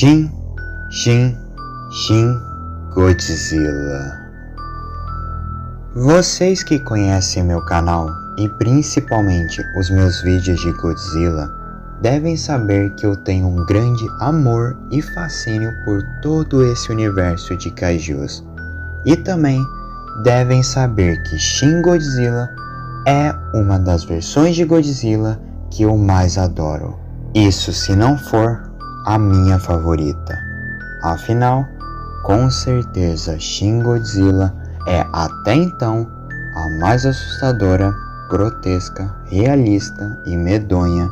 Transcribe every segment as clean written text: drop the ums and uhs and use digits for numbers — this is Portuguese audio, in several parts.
Shin, Shin, Shin Godzilla. Vocês que conhecem meu canal e principalmente os meus vídeos de Godzilla devem saber que eu tenho um grande amor e fascínio por todo esse universo de kaijus. E também devem saber que Shin Godzilla é uma das versões de Godzilla que eu mais adoro. Isso se não for a minha favorita. Afinal, com certeza Shin Godzilla é até então a mais assustadora, grotesca, realista e medonha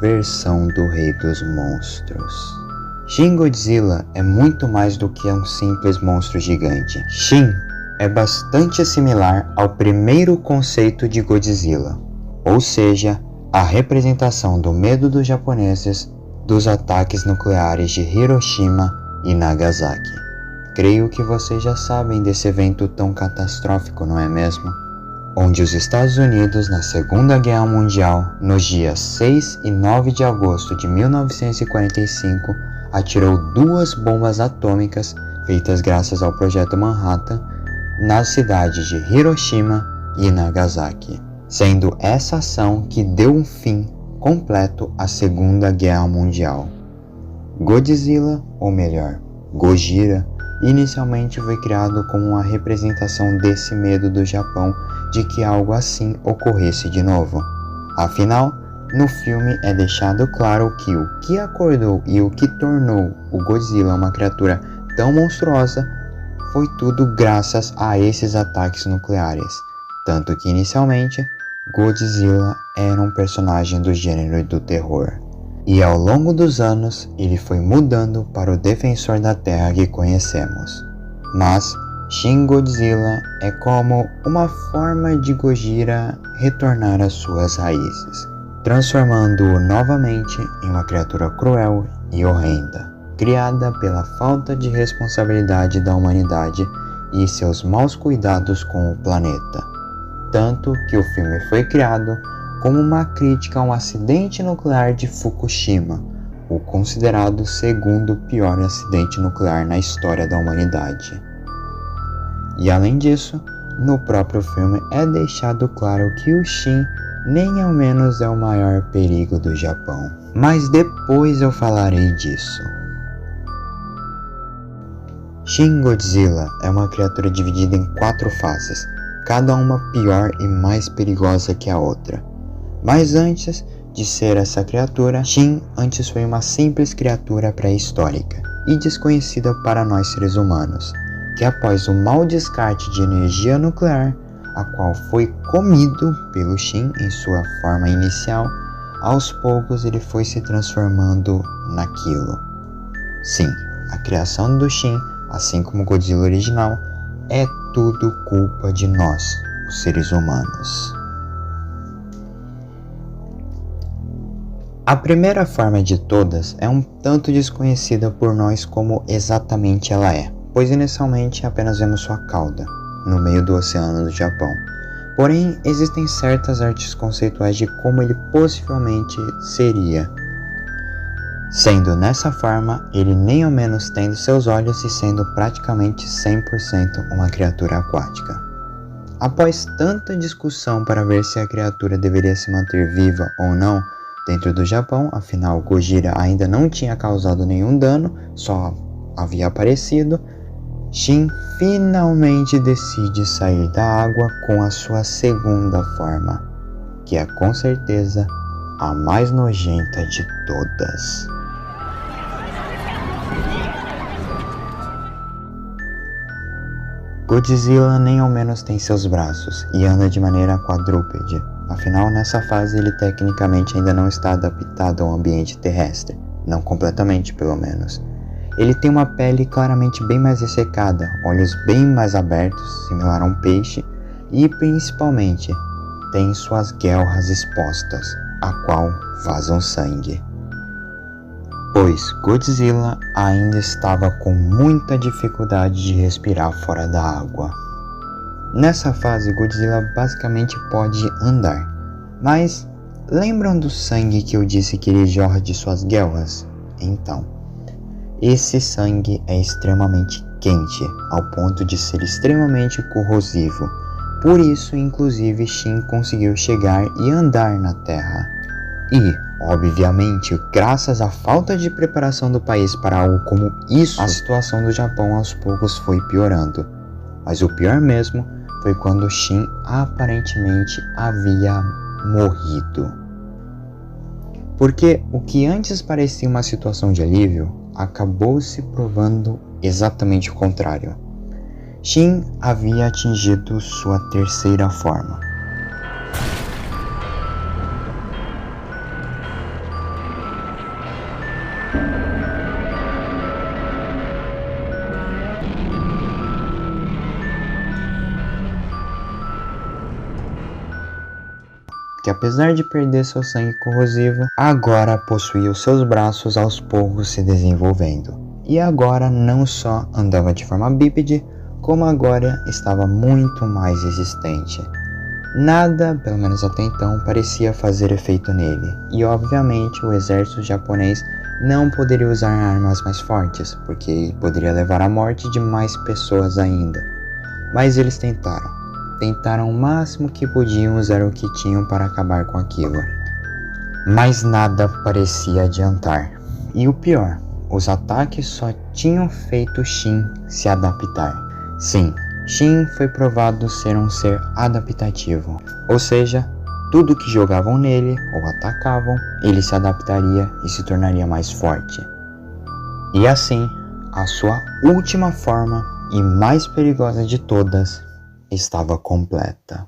versão do Rei dos Monstros. Shin Godzilla é muito mais do que um simples monstro gigante. Shin é bastante similar ao primeiro conceito de Godzilla, ou seja, a representação do medo dos japoneses dos ataques nucleares de Hiroshima e Nagasaki. Creio que vocês já sabem desse evento tão catastrófico, não é mesmo? Onde os Estados Unidos, na Segunda Guerra Mundial, nos dias 6 e 9 de agosto de 1945, atirou 2 bombas atômicas feitas graças ao Projeto Manhattan nas cidades de Hiroshima e Nagasaki, sendo essa ação que deu um fim completo à Segunda Guerra Mundial. Godzilla, ou melhor, Gojira, inicialmente foi criado como uma representação desse medo do Japão de que algo assim ocorresse de novo. Afinal, no filme é deixado claro que o que acordou e o que tornou o Godzilla uma criatura tão monstruosa foi tudo graças a esses ataques nucleares, tanto que inicialmente Godzilla era um personagem do gênero do terror, e ao longo dos anos ele foi mudando para o defensor da Terra que conhecemos. Mas Shin Godzilla é como uma forma de Gojira retornar às suas raízes, transformando-o novamente em uma criatura cruel e horrenda, criada pela falta de responsabilidade da humanidade e seus maus cuidados com o planeta. Tanto que o filme foi criado como uma crítica a um acidente nuclear de Fukushima, o considerado segundo pior acidente nuclear na história da humanidade. E além disso, no próprio filme é deixado claro que o Shin nem ao menos é o maior perigo do Japão. Mas depois eu falarei disso. Shin Godzilla é uma criatura dividida em 4 fases, cada uma pior e mais perigosa que a outra. Mas antes de ser essa criatura, Shin antes foi uma simples criatura pré-histórica e desconhecida para nós seres humanos, que após o mau descarte de energia nuclear, a qual foi comido pelo Shin em sua forma inicial, aos poucos ele foi se transformando naquilo. Sim, a criação do Shin, assim como o Godzilla original, é tudo culpa de nós, os seres humanos. A primeira forma de todas é um tanto desconhecida por nós como exatamente ela é, pois inicialmente apenas vemos sua cauda, no meio do oceano do Japão. Porém, existem certas artes conceituais de como ele possivelmente seria, sendo nessa forma ele nem ao menos tendo seus olhos e sendo praticamente 100% uma criatura aquática. Após tanta discussão para ver se a criatura deveria se manter viva ou não dentro do Japão, afinal Gojira ainda não tinha causado nenhum dano, só havia aparecido, Shin finalmente decide sair da água com a sua segunda forma, que é com certeza a mais nojenta de todas. Godzilla nem ao menos tem seus braços e anda de maneira quadrúpede, afinal nessa fase ele tecnicamente ainda não está adaptado ao ambiente terrestre, não completamente pelo menos. Ele tem uma pele claramente bem mais ressecada, olhos bem mais abertos, similar a um peixe, e principalmente tem suas guelras expostas, a qual vazam sangue. Pois Godzilla ainda estava com muita dificuldade de respirar fora da água. Nessa fase Godzilla basicamente pode andar, mas lembram do sangue que eu disse que ele jorra de suas guelras? Então, esse sangue é extremamente quente, ao ponto de ser extremamente corrosivo. Por isso, inclusive, Shin conseguiu chegar e andar na Terra. E, obviamente, graças à falta de preparação do país para algo como isso, a situação do Japão aos poucos foi piorando. Mas o pior mesmo foi quando Shin aparentemente havia morrido. Porque o que antes parecia uma situação de alívio, acabou se provando exatamente o contrário. Shin havia atingido sua terceira forma. Que apesar de perder seu sangue corrosivo, agora possuía os seus braços aos poucos se desenvolvendo. E agora não só andava de forma bípede, como agora estava muito mais resistente. Nada, pelo menos até então, parecia fazer efeito nele. E obviamente o exército japonês não poderia usar armas mais fortes, porque poderia levar à morte de mais pessoas ainda. Mas eles tentaram. Tentaram o máximo que podiam usar o que tinham para acabar com aquilo. Mas nada parecia adiantar. E o pior, os ataques só tinham feito Shin se adaptar. Sim, Shin foi provado ser um ser adaptativo. Ou seja, tudo que jogavam nele ou atacavam, ele se adaptaria e se tornaria mais forte. E assim, a sua última forma e mais perigosa de todas estava completa.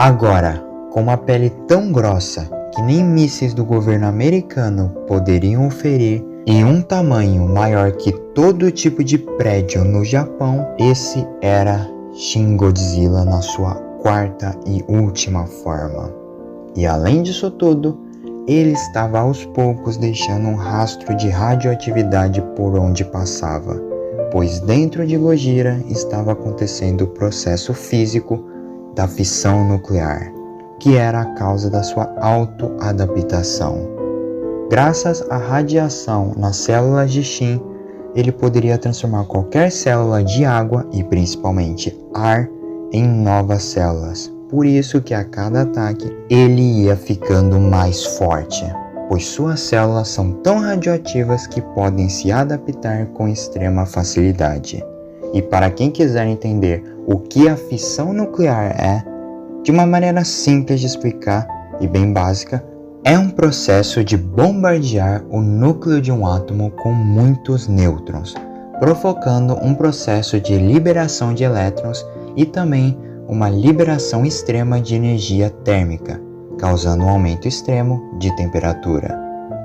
Agora, com uma pele tão grossa que nem mísseis do governo americano poderiam ferir, e um tamanho maior que todo tipo de prédio no Japão, esse era Shin Godzilla na sua quarta e última forma. E além disso tudo, ele estava aos poucos deixando um rastro de radioatividade por onde passava, pois dentro de Gojira estava acontecendo o processo físico da fissão nuclear, que era a causa da sua autoadaptação. Graças à radiação nas células de Shin, ele poderia transformar qualquer célula de água e principalmente ar em novas células. Por isso que a cada ataque ele ia ficando mais forte, pois suas células são tão radioativas que podem se adaptar com extrema facilidade. E para quem quiser entender o que a fissão nuclear é, de uma maneira simples de explicar e bem básica, é um processo de bombardear o núcleo de um átomo com muitos nêutrons, provocando um processo de liberação de elétrons e também uma liberação extrema de energia térmica, causando um aumento extremo de temperatura,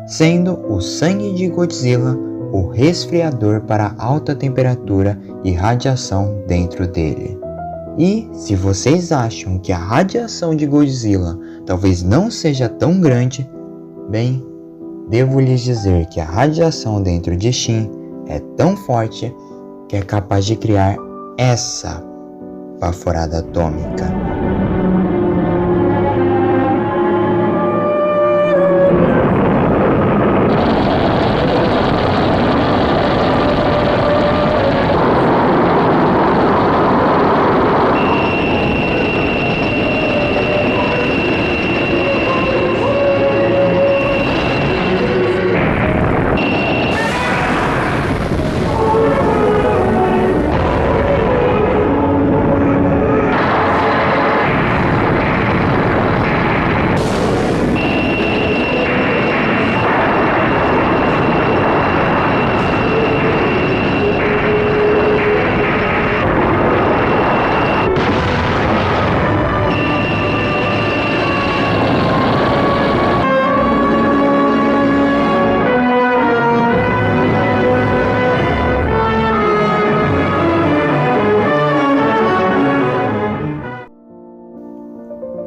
sendo o sangue de Godzilla o resfriador para alta temperatura e radiação dentro dele. E se vocês acham que a radiação de Godzilla talvez não seja tão grande, bem, devo lhes dizer que a radiação dentro de Shin é tão forte que é capaz de criar essa baforada atômica.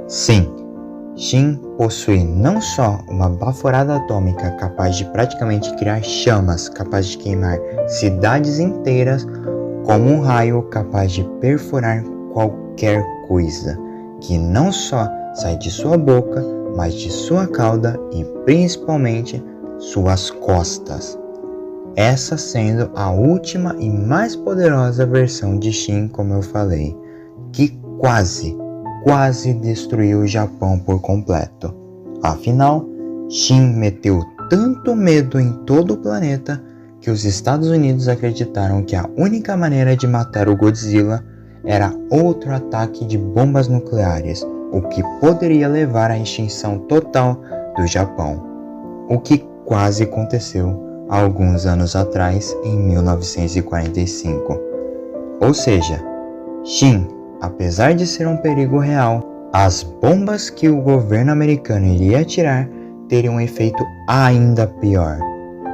Sim, Shin possui não só uma baforada atômica capaz de praticamente criar chamas, capaz de queimar cidades inteiras, como um raio capaz de perfurar qualquer coisa, que não só sai de sua boca, mas de sua cauda e principalmente suas costas. Essa sendo a última e mais poderosa versão de Shin, como eu falei, que quase destruiu o Japão por completo. Afinal, Shin meteu tanto medo em todo o planeta que os Estados Unidos acreditaram que a única maneira de matar o Godzilla era outro ataque de bombas nucleares, o que poderia levar à extinção total do Japão, o que quase aconteceu há alguns anos atrás, em 1945. Ou seja, Shin, apesar de ser um perigo real, as bombas que o governo americano iria atirar teriam um efeito ainda pior.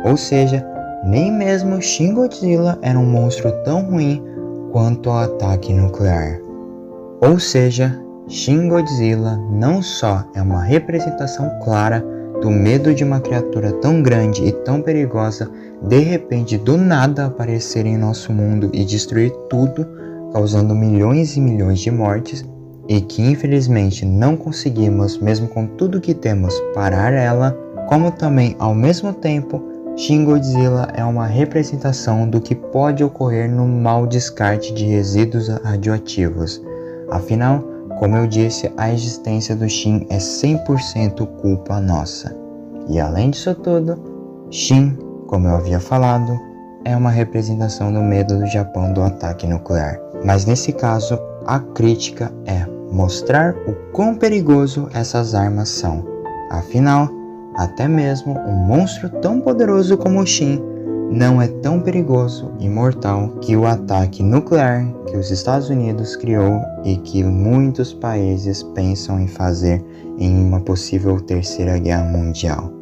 Ou seja, nem mesmo Shin Godzilla era um monstro tão ruim quanto o ataque nuclear. Ou seja, Shin Godzilla não só é uma representação clara do medo de uma criatura tão grande e tão perigosa de repente do nada aparecer em nosso mundo e destruir tudo, causando milhões e milhões de mortes, e que infelizmente não conseguimos, mesmo com tudo que temos, parar ela, como também ao mesmo tempo Shin Godzilla é uma representação do que pode ocorrer no mau descarte de resíduos radioativos. Afinal, como eu disse, a existência do Shin é 100% culpa nossa. E além disso tudo, Shin, como eu havia falado, é uma representação do medo do Japão do ataque nuclear. Mas nesse caso, a crítica é mostrar o quão perigoso essas armas são. Afinal, até mesmo um monstro tão poderoso como o Shin não é tão perigoso e mortal que o ataque nuclear que os Estados Unidos criou e que muitos países pensam em fazer em uma possível terceira guerra mundial.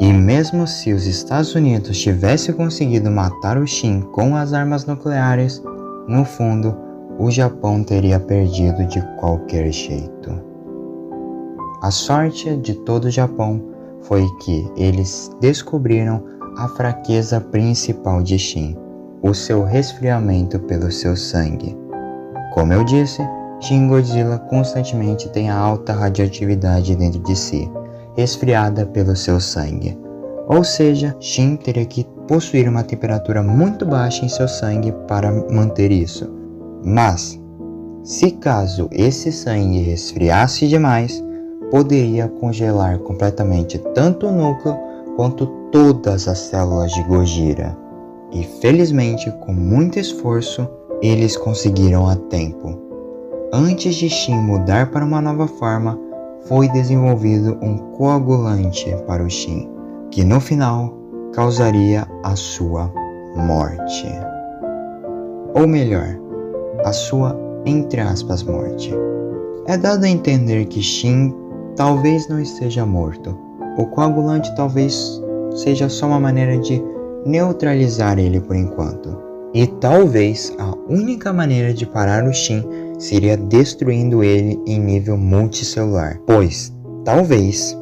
E mesmo se os Estados Unidos tivessem conseguido matar o Shin com as armas nucleares, no fundo, o Japão teria perdido de qualquer jeito. A sorte de todo o Japão foi que eles descobriram a fraqueza principal de Shin, o seu resfriamento pelo seu sangue. Como eu disse, Shin Godzilla constantemente tem a alta radioatividade dentro de si, resfriada pelo seu sangue. Ou seja, Shin teria que possuir uma temperatura muito baixa em seu sangue para manter isso. Mas, se caso esse sangue resfriasse demais, poderia congelar completamente tanto o núcleo quanto todas as células de Gojira. E felizmente, com muito esforço, eles conseguiram a tempo. Antes de Shin mudar para uma nova forma, foi desenvolvido um coagulante para o Shin, que no final causaria a sua morte. Ou melhor, a sua, entre aspas, morte. É dado a entender que Shin talvez não esteja morto. O coagulante talvez seja só uma maneira de neutralizar ele por enquanto. E talvez a única maneira de parar o Shin seria destruindo ele em nível multicelular. Pois, talvez,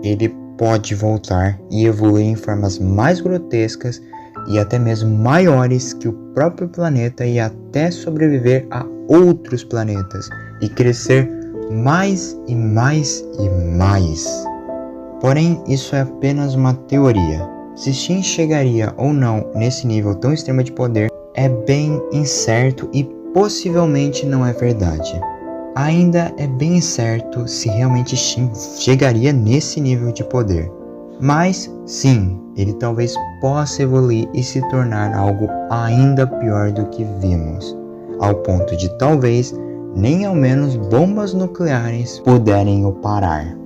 ele pode voltar e evoluir em formas mais grotescas e até mesmo maiores que o próprio planeta e até sobreviver a outros planetas e crescer mais e mais e mais. Porém, isso é apenas uma teoria. Se Shin chegaria ou não nesse nível tão extremo de poder é bem incerto e possivelmente não é verdade. Ainda é bem incerto se realmente Shin chegaria nesse nível de poder. Mas sim, ele talvez possa evoluir e se tornar algo ainda pior do que vimos, ao ponto de talvez nem ao menos bombas nucleares puderem o parar.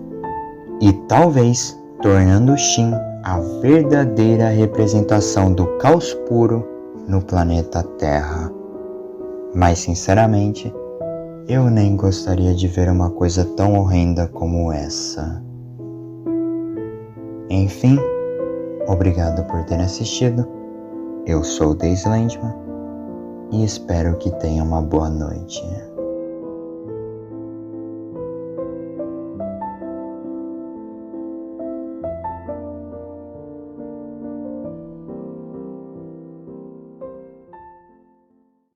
E talvez tornando Shin a verdadeira representação do caos puro no planeta Terra. Mas sinceramente, eu nem gostaria de ver uma coisa tão horrenda como essa. Enfim, obrigado por ter assistido. Eu sou o Daisy Landman e espero que tenha uma boa noite.